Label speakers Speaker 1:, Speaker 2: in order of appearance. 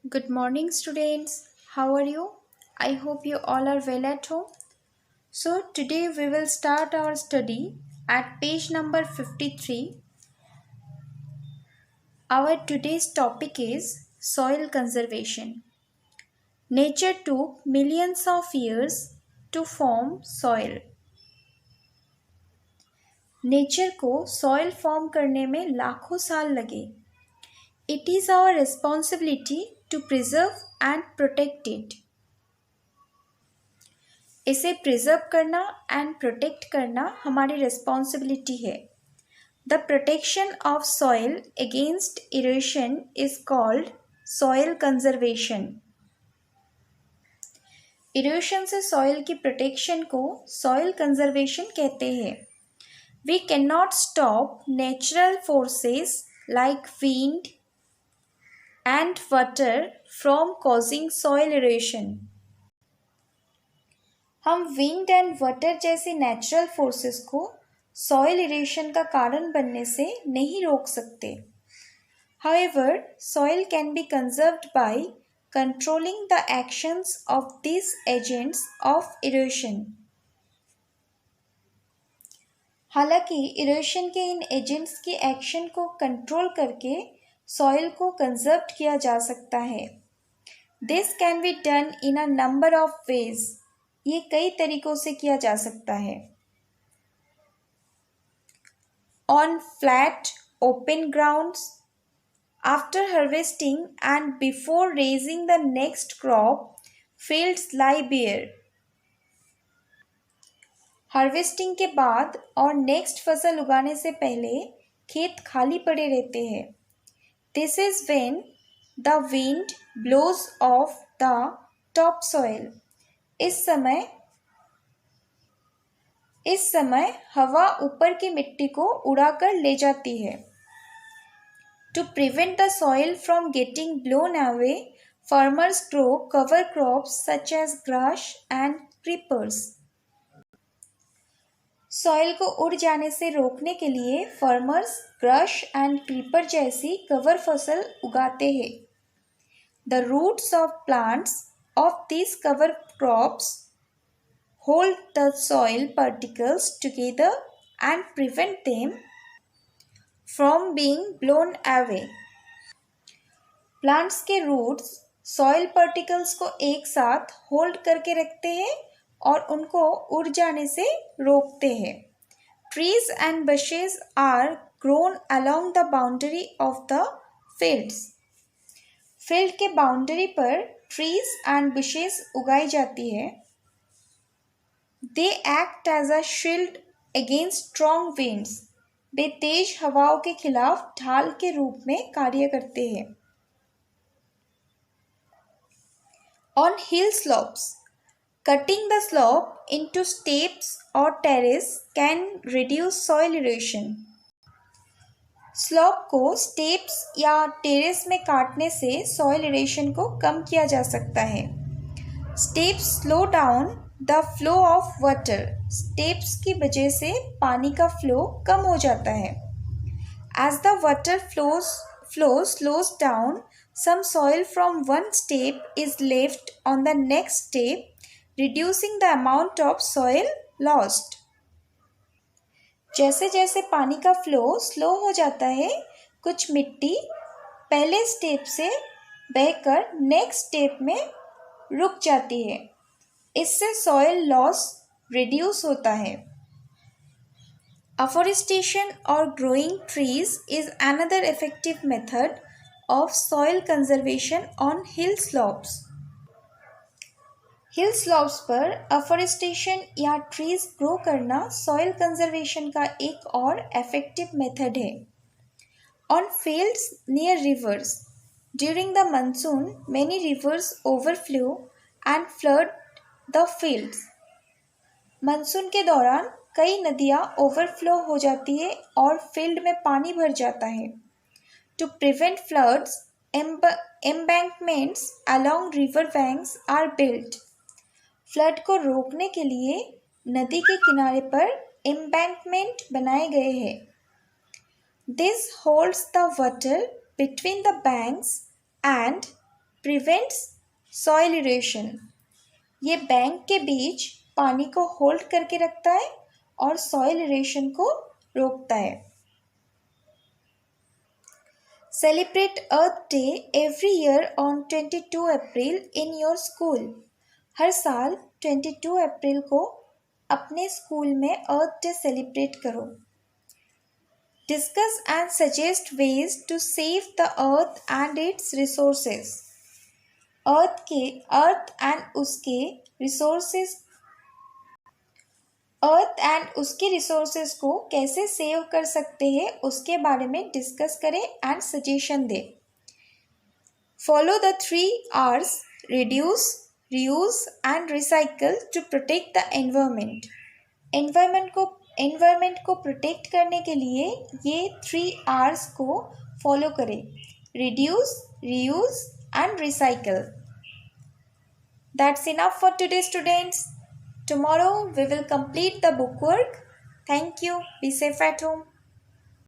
Speaker 1: Good morning, students. How are you? I hope you all are well at home. So, today we will start our study at page number 53. Our today's topic is soil conservation. Nature took millions of years to form soil. Nature को soil form करने में लाखों साल लगे. It is our responsibility to preserve and protect it. इसे preserve करना and protect करना हमारी रिस्पॉन्सिबिलिटी है. The protection of soil against erosion is called soil conservation. Erosion से सॉइल की प्रोटेक्शन को सॉइल कंजर्वेशन कहते हैं. We can not stop natural forces like wind and water from causing soil erosion. हम wind and water जैसी natural forces को soil erosion का कारण बनने से नहीं रोक सकते. However, soil can be conserved by controlling the actions of these agents of erosion. हालांकि इरोशन के इन एजेंट्स की एक्शन को कंट्रोल करके सॉइल को कंजर्व किया जा सकता है. This can be done in a number of ways. ये कई तरीकों से किया जा सकता है. On flat, open grounds, after harvesting and before raising the next crop, fields lie bare. Harvesting के बाद और नेक्स्ट फसल उगाने से पहले खेत खाली पड़े रहते हैं. This is when the wind blows off the topsoil. इस समय हवा ऊपर की मिट्टी को उड़ाकर ले जाती है. To prevent the soil from getting blown away, farmers grow cover crops such as grass and creepers. Soil को उड़ जाने से रोकने के लिए फार्मर्स ग्रास एंड क्रीपर जैसी कवर फसल उगाते हैं. The roots of plants of these cover crops hold the soil particles together and prevent them from being blown away. Plants के रूट्स सॉइल पार्टिकल्स को एक साथ होल्ड करके रखते हैं और उनको उड़ जाने से रोकते हैं. Trees and bushes are grown along the boundary of the fields. Field के बाउंड्री पर ट्रीज एंड बुशेस उगाई जाती है. They act as a shield against strong winds. वे तेज हवाओं के खिलाफ ढाल के रूप में कार्य करते हैं. On hill slopes, cutting the slope into steps और terrace can reduce soil erosion. Slope को स्टेप्स या टेरेस में काटने से सॉइल इरोशन को कम किया जा सकता है. Steps slow down the flow of water. Steps की वजह से पानी का फ्लो कम हो जाता है. As the water flow slows down, some soil from one step is left on the next step, reducing the amount of soil lost. जैसे जैसे पानी का फ्लो स्लो हो जाता है, कुछ मिट्टी पहले स्टेप से बहकर नेक्स्ट स्टेप में रुक जाती है. इससे सॉइल लॉस रिड्यूस होता है. अफॉरेस्टेशन और growing trees is another effective method of soil conservation on hill slopes. Hill slopes पर अफॉरेस्टेशन या ट्रीज ग्रो करना सॉइल कंजर्वेशन का एक और इफेक्टिव मेथड है. On fields near reverse, during the monsoon many reverse overflow and flood the fields. Monsoon के दौरान कई नदियाँ ओवरफ्लो हो जाती है और फील्ड में पानी भर जाता है. To prevent floods, embankments along river banks are built. Flood को रोकने के लिए नदी के किनारे पर एम्बैंकमेंट बनाए गए हैं. This holds the water between the banks and prevents soil erosion. ये बैंक के बीच पानी को होल्ड करके रखता है और सॉइल इरोशन को रोकता है। Celebrate Earth Day every year on 22 April in your school. हर साल 22 अप्रैल को अपने स्कूल में अर्थ डे सेलिब्रेट करो। Discuss and suggest ways to save the earth and its resources. Earth and उसके रिसोर्सेज को कैसे सेव कर सकते हैं उसके बारे में डिस्कस करें एंड सजेशन दें। Follow the 3 R's: reduce, reuse and recycle to protect the environment. Environment को प्रोटेक्ट करने के लिए ये 3 R's को फॉलो करें: reduce, reuse and recycle. That's enough for today, students. Tomorrow we will complete the book work. Thank you. Be safe at home.